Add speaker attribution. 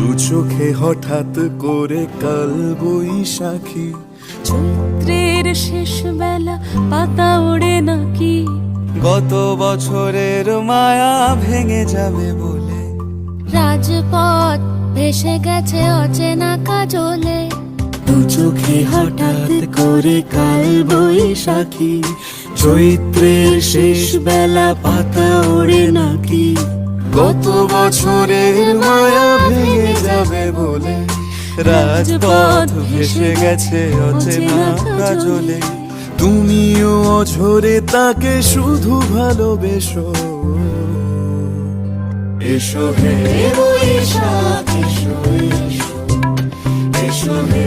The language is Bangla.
Speaker 1: দু চোখে হঠাৎ করে কাল বৈশাখী,
Speaker 2: চৈত্রের শেষ বেলা পাতা ওড়ে নাকি,
Speaker 1: গত বছরের মায়া ভেঙে যাবে বলে,
Speaker 2: রাজপথ ভেসে গেছে অচেনা কাজলে।
Speaker 1: দু চোখে হঠাৎ করে কাল বৈশাখী, চৈত্রের শেষ বেলা পাতা ওড়ে নাকি, গত বছরের মায়া ভেঙে যাবে বলে, রাজপথ ভেসে গেছে অচেনা কাজলে। তুমিও অঝরে তাকে শুধু ভালোবেসো, এসো হে বৈশাখ এসো, এসো, এসো হে